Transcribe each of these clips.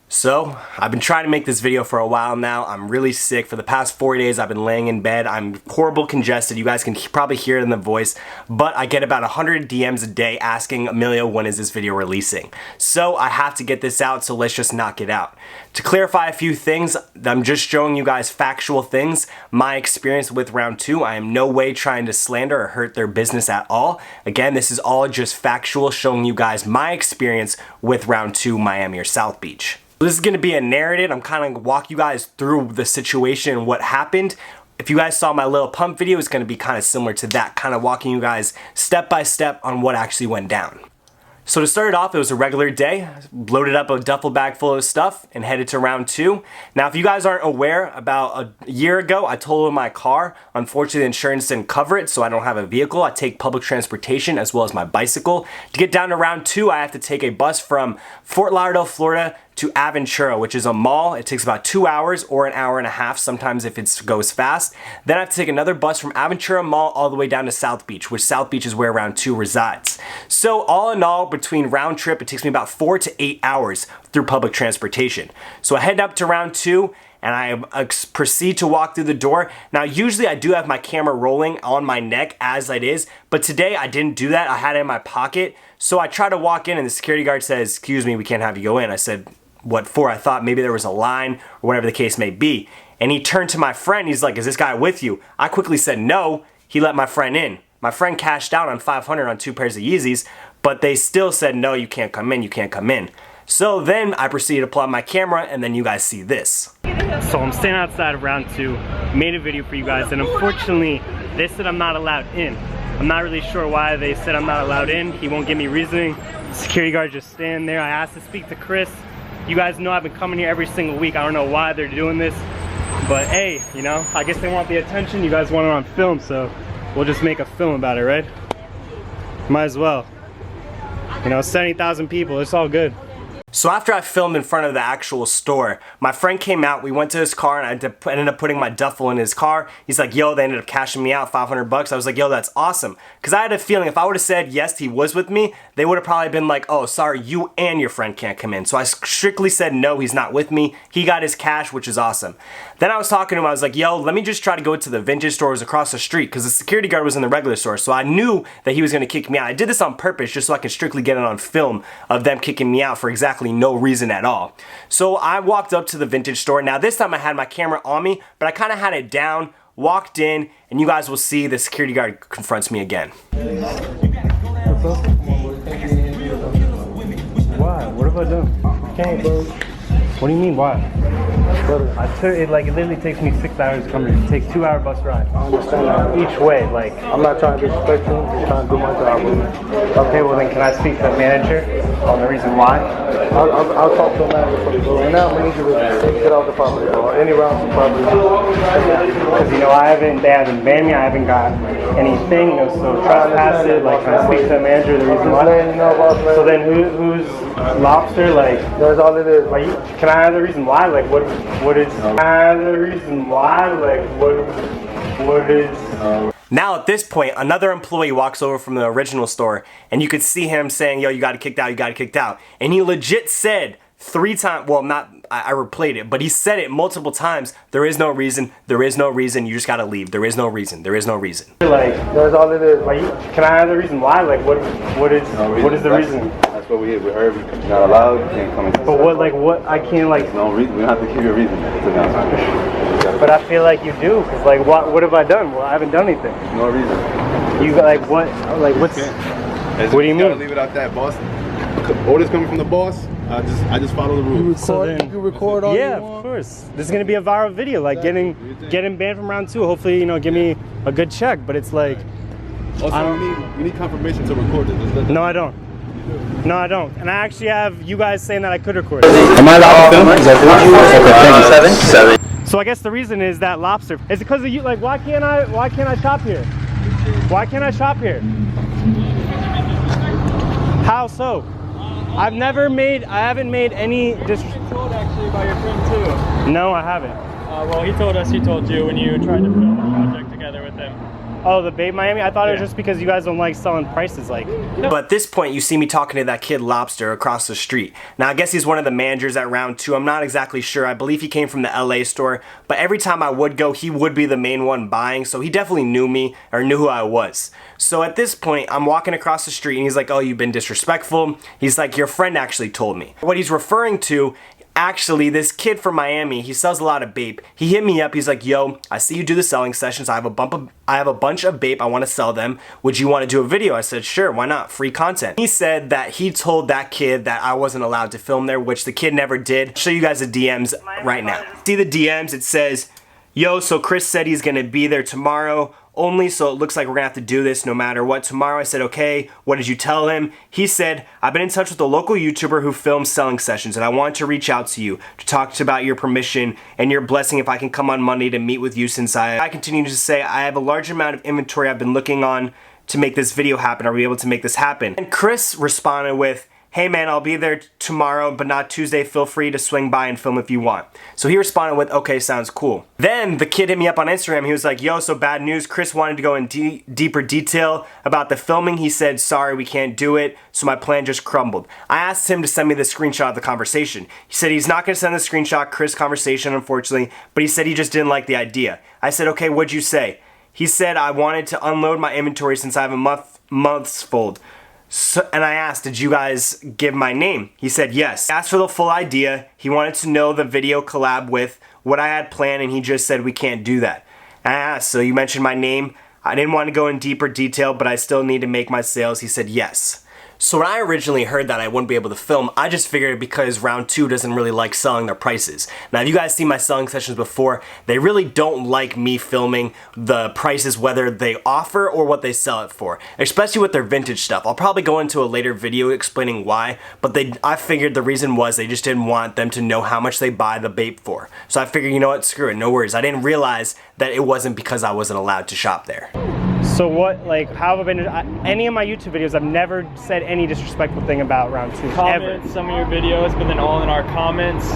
So, I've been trying to make this video for a while now. I'm really sick. For the past 4 days, I've been laying in bed. I'm horrible congested. You guys can probably hear it in the voice, but I get about 100 DMs a day asking Emilio, when is this video releasing? So, I have to get this out, so let's just knock it out. To clarify a few things, I'm just showing you guys factual things. My experience with round 2, I am no way trying to slander or hurt their business at all. Again, this is all just factual, showing you guys my experience with round 2, Miami or South Beach. This is going to be a narrative. I'm kind of going to walk you guys through the situation and what happened. If you guys saw my little pump video, it's going to be kind of similar to that, kind of walking you guys step by step on what actually went down. So to start it off, it was a regular day. Loaded up a duffel bag full of stuff and headed to round 2. Now, if you guys aren't aware, about a year ago, I totaled my car. Unfortunately, the insurance didn't cover it, so I don't have a vehicle. I take public transportation as well as my bicycle. To get down to round 2, I have to take a bus from Fort Lauderdale, Florida to Aventura, which is a mall. It takes about 2 hours or an hour and a half sometimes if it goes fast. Then I have to take another bus from Aventura Mall all the way down to South Beach, which South Beach is where round 2 resides. So all in all, between round trip, it takes me about 4 to 8 hours through public transportation. So I head up to round 2 and I proceed to walk through the door. Now, usually I do have my camera rolling on my neck as it is, but today I didn't do that. I had it in my pocket. So I try to walk in and the security guard says, "Excuse me, we can't have you go in." I said, "What for?" I thought maybe there was a line or whatever the case may be. And he turned to my friend. He's like, "Is this guy with you?" I quickly said no. He let my friend in. My friend cashed out on $500 on 2 pairs of Yeezys, but they still said, "No, you can't come in, you can't come in." So then I proceeded to pull out my camera, and then you guys see this. So I'm standing outside of round 2, made a video for you guys, and unfortunately, they said I'm not allowed in. I'm not really sure why they said I'm not allowed in. He won't give me reasoning. Security guard just standing there. I asked to speak to Chris. You guys know I've been coming here every single week. I don't know why they're doing this, but hey, you know, I guess they want the attention. You guys want it on film, so we'll just make a film about it, right? Might as well. You know, 70,000 people, it's all good. So after I filmed in front of the actual store, my friend came out, we went to his car, and I ended up putting my duffel in his car. He's like, "Yo," they ended up cashing me out $500. I was like, "Yo, that's awesome." Because I had a feeling if I would have said yes, he was with me, they would have probably been like, "Oh, sorry, you and your friend can't come in." So I strictly said, "No, he's not with me." He got his cash, which is awesome. Then I was talking to him, I was like, "Yo, let me just try to go to the vintage stores across the street," because the security guard was in the regular store, so I knew that he was going to kick me out. I did this on purpose just so I could strictly get it on film of them kicking me out for exactly no reason at all. So I walked up to the vintage store. Now this time I had my camera on me, but I kind of had it down, walked in, and you guys will see the security guard confronts me again. What's up? Why? What have I done? Can't, bro. What do you mean, why? It literally takes me 6 hours to come here. It takes 2-hour bus ride. I understand that. Each way, like. I'm not trying to disrespect you, I'm just trying to do my job, bro. Okay, well then can I speak to the manager on the reason why? I'll talk to the manager for you, bro. And now I'm gonna need you to get off the property, bro. Any rounds of property. Because, you know, they haven't banned me, I haven't got anything, you know, so trespass it, like, can I speak to the manager, the reason why? So then who's lobster, like? That's all it is. Can I have the reason why? Like, what is, can I have the reason why? Like, what is... Now at this point, another employee walks over from the original store, and you could see him saying, "Yo, you got it kicked out, you got it kicked out." And he legit said 3 times, well, I replayed it, but he said it multiple times, "There is no reason, there is no reason, you just gotta leave, there is no reason, there is no reason." Like, that's all it is. Can I have the reason why? Like, what is the reason? That's what we heard. You're not allowed, you can't come in. But what, I can't, like... There's no reason, we don't have to give you a reason. But I feel like you do, because, like, what have I done? Well, I haven't done anything. No reason. You, like, what, like, what's... What do you mean? Leave it out that, boss. Orders coming from the boss. I just follow the rules. You can record all you want. Yeah, of course. This is gonna be a viral video, like getting banned from round 2. Hopefully, you know, give me a good check. But it's like, also, we need confirmation to record it. No, I don't. No, I don't. And I actually have you guys saying that I could record. Am I allowed to film? Is that 7? So I guess the reason is that lobster. Is it because of you? Like, why can't I shop here? Why can't I shop here? How so? I haven't made any Told actually by your friend too. No, I haven't. Well, he told us he told you when you tried to film a project together with him. Oh, the Babe Miami? I thought it was Yeah. just because you guys don't like selling prices like. But at this point, you see me talking to that kid Lobster across the street. Now, I guess he's one of the managers at Round 2. I'm not exactly sure. I believe he came from the LA store. But every time I would go, he would be the main one buying. So he definitely knew me or knew who I was. So at this point, I'm walking across the street and he's like, oh, you've been disrespectful. He's like, your friend actually told me. What he's referring to, actually, this kid from Miami, he sells a lot of vape. He hit me up. He's like, yo, I see you do the selling sessions. I have a bunch of vape. I want to sell them. Would you want to do a video? I said, sure, why not? Free content. He said that he told that kid that I wasn't allowed to film there, which the kid never did. I'll show you guys the DMs right now. See the DMs? It says, yo, so Chris said he's going to be there tomorrow only, so it looks like we're gonna have to do this no matter what tomorrow. I said, okay, what did you tell him? He said, I've been in touch with a local YouTuber who films selling sessions and I want to reach out to you to talk about your permission and your blessing if I can come on Monday to meet with you, since I continue to say I have a large amount of inventory I've been looking on to make this video happen. Are we able to make this happen? And Chris responded with, hey man, I'll be there tomorrow, but not Tuesday. Feel free to swing by and film if you want. So he responded with, okay, sounds cool. Then the kid hit me up on Instagram. He was like, yo, so bad news. Chris wanted to go in deeper detail about the filming. He said, sorry, we can't do it. So my plan just crumbled. I asked him to send me the screenshot of the conversation. He said he's not gonna send the screenshot, Chris conversation, unfortunately, but he said he just didn't like the idea. I said, okay, what'd you say? He said, I wanted to unload my inventory since I have a month's fold. So, and I asked, did you guys give my name? He said yes. I asked for the full idea. He wanted to know the video collab with what I had planned, and he just said we can't do that. And I asked, so you mentioned my name. I didn't want to go in deeper detail, but I still need to make my sales. He said yes. So when I originally heard that I wouldn't be able to film, I just figured because Round 2 doesn't really like selling their prices. Now, if you guys seen my selling sessions before, they really don't like me filming the prices, whether they offer or what they sell it for, especially with their vintage stuff. I'll probably go into a later video explaining why, but I figured the reason was they just didn't want them to know how much they buy the vape for. So I figured, you know what, screw it, no worries. I didn't realize that it wasn't because I wasn't allowed to shop there. So what, like, how have I been, any of my YouTube videos, I've never said any disrespectful thing about Round 2, Comments, ever. some of your videos, but then all in our comments.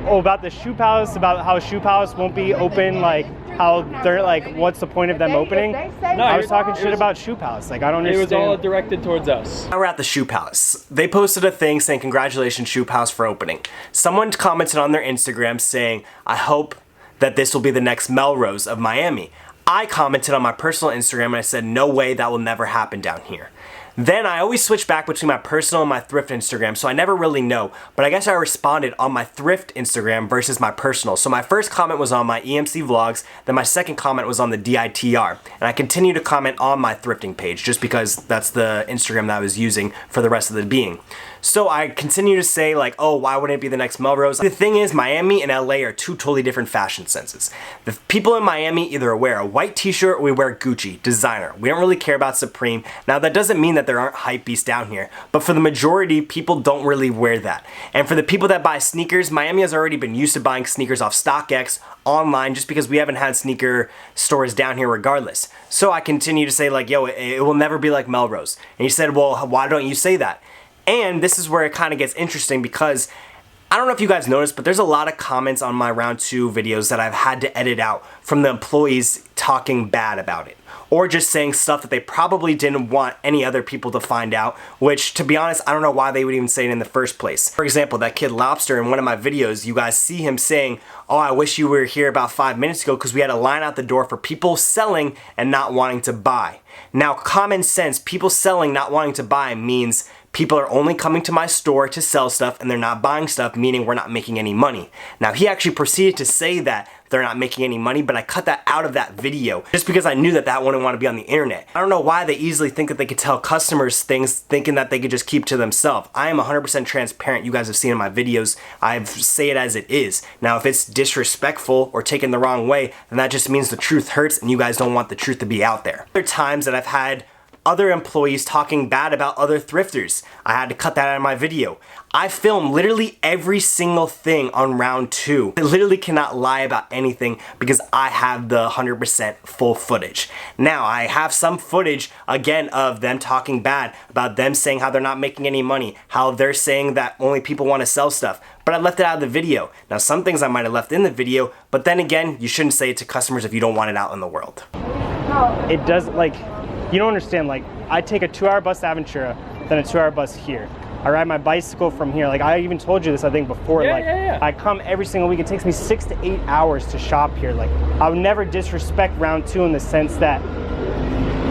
About the Shoe Palace, about how Shoe Palace won't be open, like, how they're, like, what's the point of them opening? I was talking shit about Shoe Palace, like, I don't understand. It was all directed towards us. Now we're at the Shoe Palace. They posted a thing saying, congratulations Shoe Palace for opening. Someone commented on their Instagram saying, I hope that this will be the next Melrose of Miami. I commented on my personal Instagram and I said, no way, that will never happen down here. Then I always switch back between my personal and my thrift Instagram, so I never really know, but I guess I responded on my thrift Instagram versus my personal. So my first comment was on my EMC vlogs, then my second comment was on the DITR, and I continue to comment on my thrifting page just because that's the Instagram that I was using for the rest of the being. So I continue to say like, oh, why wouldn't it be the next Melrose? The thing is, Miami and LA are two totally different fashion senses. The people in Miami either wear a white t-shirt or we wear Gucci, designer. We don't really care about Supreme. Now that doesn't mean that there aren't hype beasts down here, but for the majority, people don't really wear that. And for the people that buy sneakers, Miami has already been used to buying sneakers off StockX, online, just because we haven't had sneaker stores down here regardless. So I continue to say like, yo, it will never be like Melrose. And he said, well, why don't you say that? And this is where it kind of gets interesting because I don't know if you guys noticed, but there's a lot of comments on my Round 2 videos that I've had to edit out from the employees talking bad about it. Or just saying stuff that they probably didn't want any other people to find out, which, to be honest, I don't know why they would even say it in the first place. For example, that kid Lobster, in one of my videos, you guys see him saying, oh, I wish you were here about 5 minutes ago because we had a line out the door for people selling and not wanting to buy. Now, common sense, people selling, not wanting to buy means people are only coming to my store to sell stuff and they're not buying stuff, meaning we're not making any money. Now, he actually proceeded to say that they're not making any money, but I cut that out of that video just because I knew that that wouldn't want to be on the internet. I don't know why they easily think that they could tell customers things thinking that they could just keep to themselves. I am 100% transparent. You guys have seen in my videos. I say it as it is. Now, if it's disrespectful or taken the wrong way, then that just means the truth hurts and you guys don't want the truth to be out there. There are times that I've had other employees talking bad about other thrifters. I had to cut that out of my video. I film literally every single thing on Round 2. I literally cannot lie about anything because I have the 100% full footage. Now, I have some footage, again, of them talking bad, about them saying how they're not making any money, how they're saying that only people want to sell stuff, but I left it out of the video. Now, some things I might have left in the video, but then again, you shouldn't say it to customers if you don't want it out in the world. it doesn't, like, you don't understand. Like, I take a 2-hour bus to Aventura, then a 2-hour bus here. I ride my bicycle from here. Like, I even told you this, I think, before. I come every single week. It takes me 6 to 8 hours to shop here. Like, I would never disrespect Round 2 in the sense that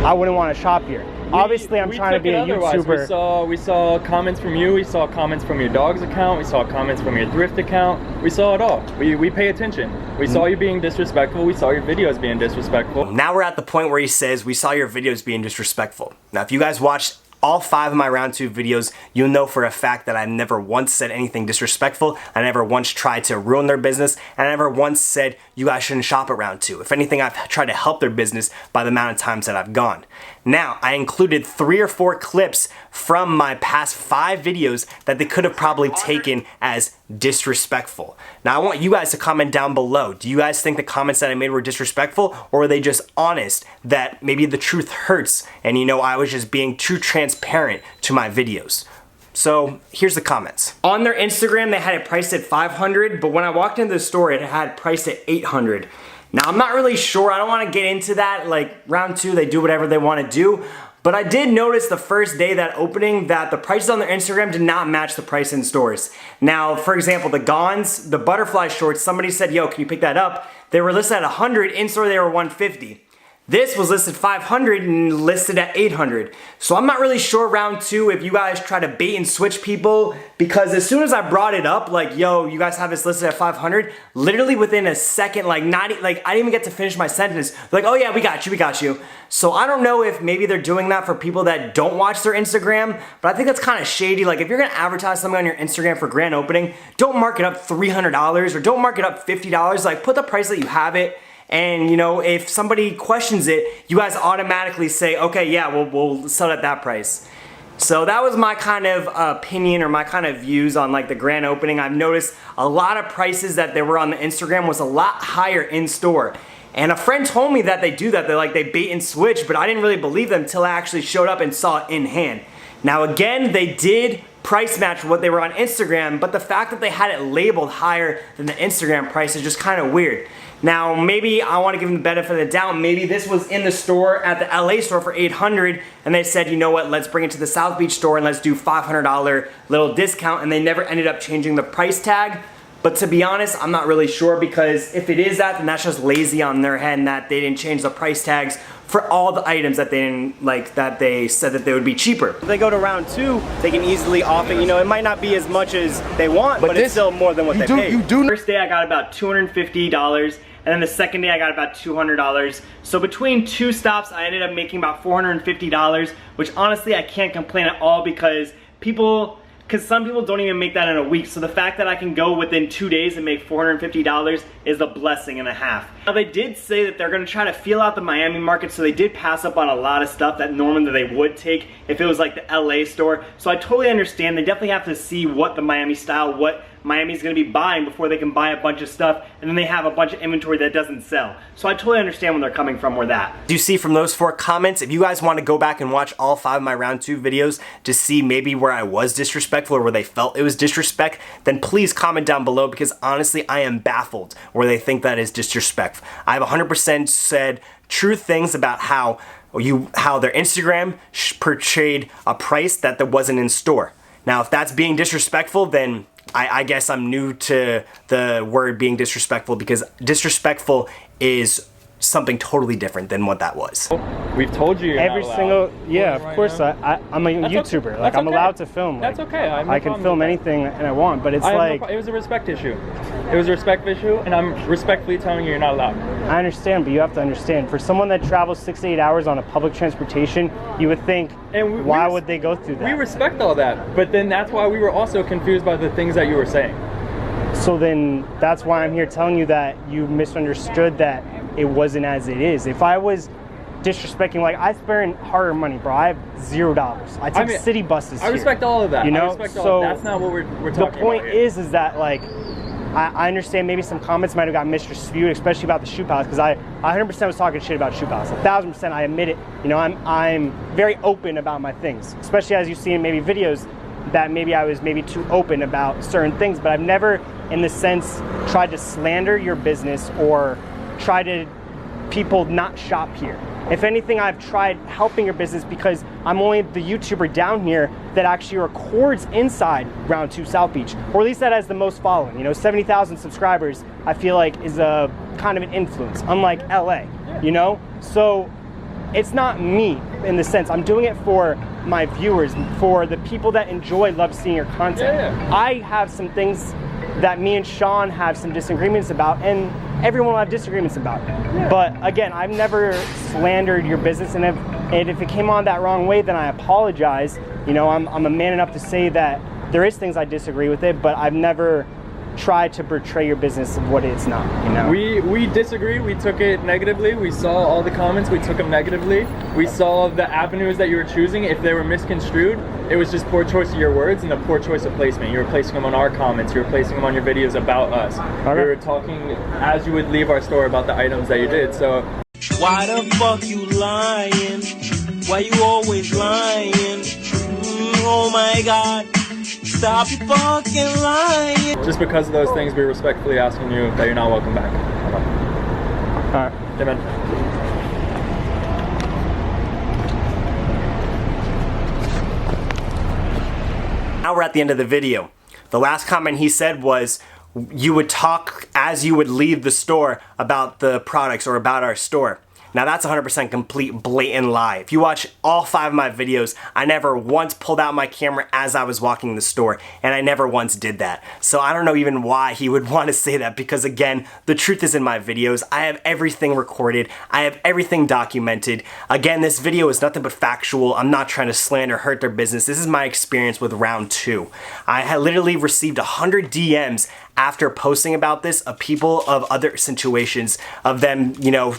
I wouldn't want to shop here. Obviously, I'm trying to be a YouTuber. We saw comments from you. We saw comments from your dog's account. We saw comments from your thrift account. We saw it all. We pay attention. We saw you being disrespectful. We saw your videos being disrespectful. Now we're at the point where he says, we saw your videos being disrespectful. Now, if you guys watched all 5 of my Round 2 videos, you'll know for a fact that I never once said anything disrespectful. I never once tried to ruin their business, and I never once said you guys shouldn't shop at Round 2. If anything, I've tried to help their business by the amount of times that I've gone. Now, I included 3 or 4 clips from my past 5 videos that they could have probably taken as disrespectful. Now, I want you guys to comment down below. Do you guys think the comments that I made were disrespectful, or were they just honest that maybe the truth hurts and, you know, I was just being too transparent to my videos? So here's the comments. On their Instagram, they had it priced at $500, but when I walked into the store, it had priced at $800. Now, I'm not really sure. I don't want to get into that. Like, Round 2, they do whatever they want to do. But I did notice the first day that opening that the prices on their Instagram did not match the price in stores. Now, for example, the Gons, the butterfly shorts, somebody said, yo, can you pick that up? They were listed at 100, in store they were 150. This was listed 500 and listed at 800. So I'm not really sure Round 2 if you guys try to bait and switch people, because as soon as I brought it up, like, yo, you guys have this listed at 500, literally within a second, like, I didn't even get to finish my sentence. Like, oh yeah, we got you. So I don't know if maybe they're doing that for people that don't watch their Instagram, but I think that's kind of shady. Like, if you're gonna advertise something on your Instagram for grand opening, don't mark it up $300 or don't mark it up $50. Like, put the price that you have it. And, you know, if somebody questions it, you guys automatically say, okay, yeah, we'll sell it at that price. So that was my kind of opinion or my kind of views on, like, the grand opening. I've noticed a lot of prices that they were on the Instagram was a lot higher in store. And a friend told me that they do that. They bait and switch, but I didn't really believe them until I actually showed up and saw it in hand. Now, again, they did price match what they were on Instagram, but the fact that they had it labeled higher than the Instagram price is just kind of weird. Now, maybe I want to give them the benefit of the doubt. Maybe this was in the store at the LA store for $800, and they said, you know what, let's bring it to the South Beach store and let's do $500 little discount, and they never ended up changing the price tag. But to be honest, I'm not really sure, because if it is that, then that's just lazy on their end that they didn't change the price tags for all the items that they didn't, like, that they said that they would be cheaper. If they go to Round 2, they can easily off it. You know, it might not be as much as they want, but it's still more than what they paid. First day I got about $250, and then the second day I got about $200. So between 2 stops, I ended up making about $450, which honestly I can't complain at all, because some people don't even make that in a week. So the fact that I can go within 2 days and make $450 is a blessing and a half. Now, they did say that they're gonna try to feel out the Miami market, so they did pass up on a lot of stuff that normally they would take if it was like the LA store. So I totally understand. They definitely have to see what the Miami style, what Miami's gonna be buying before they can buy a bunch of stuff, and then they have a bunch of inventory that doesn't sell. So I totally understand where they're coming from with that. Do you see from those 4 comments, if you guys want to go back and watch all 5 of my Round 2 videos to see maybe where I was disrespectful or where they felt it was disrespect, then please comment down below, because honestly I am baffled where they think that is disrespect. I've 100% said true things about how their Instagram portrayed a price that wasn't in store. Now, if that's being disrespectful, then I guess I'm new to the word being disrespectful, because disrespectful is something totally different than what that was. We've told you you're every not single, yeah, of course. I'm a YouTuber. Okay. Like, I'm okay. allowed to film. That's like, okay. I can film anything and I want, but it's like, it was a respect issue. It was a respect issue, and I'm respectfully telling you you're not allowed. I understand, but you have to understand, for someone that travels 6 to 8 hours on a public transportation, you would think, why would they go through that? We respect all that, but then that's why we were also confused by the things that you were saying. So then that's why I'm here telling you that you misunderstood that it wasn't as it is. If I was disrespecting, like, I spend hard money, bro. I have $0. I take city buses I respect all of that. You know, I respect all of that. That's not what we're talking about. The point here. is that, like, I understand maybe some comments might have got misreviewed, especially about the shoe palace, because I 100% was talking shit about shoe palace. 1000%, I admit it. You know, I'm very open about my things, especially as you see in maybe videos that maybe I was maybe too open about certain things, but I've never, in the sense, tried to slander your business or try to people not shop here If anything, I've tried helping your business because I'm only the YouTuber down here that actually records inside Round 2 South Beach, or at least that has the most following. You know, 70,000 subscribers, I feel like is a kind of an influence, unlike LA, you know? So it's not me in the sense, I'm doing it for my viewers, for the people that love seeing your content. I have some things that me and Sean have some disagreements about, and everyone will have disagreements about. But again, I've never slandered your business, and if it came on that wrong way, then I apologize. You know, I'm a man enough to say that there is things I disagree with it, but I've never tried to portray your business of what it's not, you know? We disagreed, we took it negatively. We saw all the comments, we took them negatively. We saw the avenues that you were choosing. If they were misconstrued, it was just poor choice of your words and a poor choice of placement. You were placing them on our comments, you were placing them on your videos about us. Okay. We were talking as you would leave our store about the items that you did, so. Why the fuck you lying? Why you always lying? Oh my God. Stop your fucking lying. Just because of those things, we're respectfully asking you that you're not welcome back. Alright. Amen. Now we're at the end of the video. The last comment he said was, you would talk as you would leave the store about the products or about our store. Now that's 100% complete blatant lie. If you watch all 5 of my videos, I never once pulled out my camera as I was walking the store, and I never once did that. So I don't know even why he would want to say that, because again, the truth is in my videos. I have everything recorded. I have everything documented. Again, this video is nothing but factual. I'm not trying to slander or hurt their business. This is my experience with Round 2. I had literally received 100 DMs after posting about this of people of other situations, of them, you know,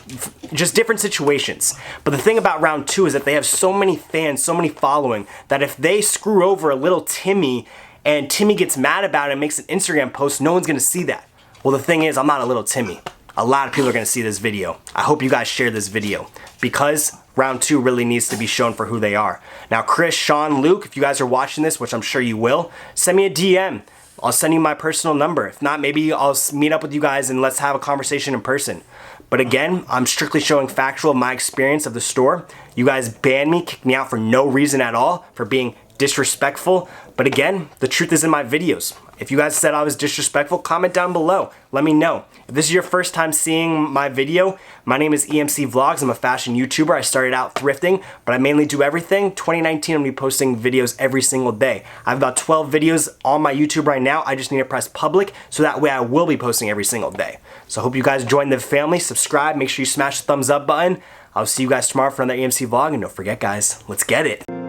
just different situations. But the thing about Round 2 is that they have so many fans, so many following, that if they screw over a little Timmy and Timmy gets mad about it and makes an Instagram post, no one's gonna see that. Well, the thing is, I'm not a little Timmy. A lot of people are gonna see this video. I hope you guys share this video, because Round 2 really needs to be shown for who they are. Now, Chris, Sean, Luke, if you guys are watching this, which I'm sure you will, send me a DM. I'll send you my personal number. If not, maybe I'll meet up with you guys and let's have a conversation in person. But again, I'm strictly showing factual my experience of the store. You guys banned me, kicked me out for no reason at all, for being disrespectful. But again, the truth is in my videos. If you guys said I was disrespectful, comment down below. Let me know. If this is your first time seeing my video, my name is EMC Vlogs. I'm a fashion YouTuber. I started out thrifting, but I mainly do everything. 2019, I'm gonna be posting videos every single day. I have about 12 videos on my YouTube right now. I just need to press public, so that way I will be posting every single day. So I hope you guys join the family. Subscribe, make sure you smash the thumbs up button. I'll see you guys tomorrow for another EMC vlog, and don't forget guys, let's get it.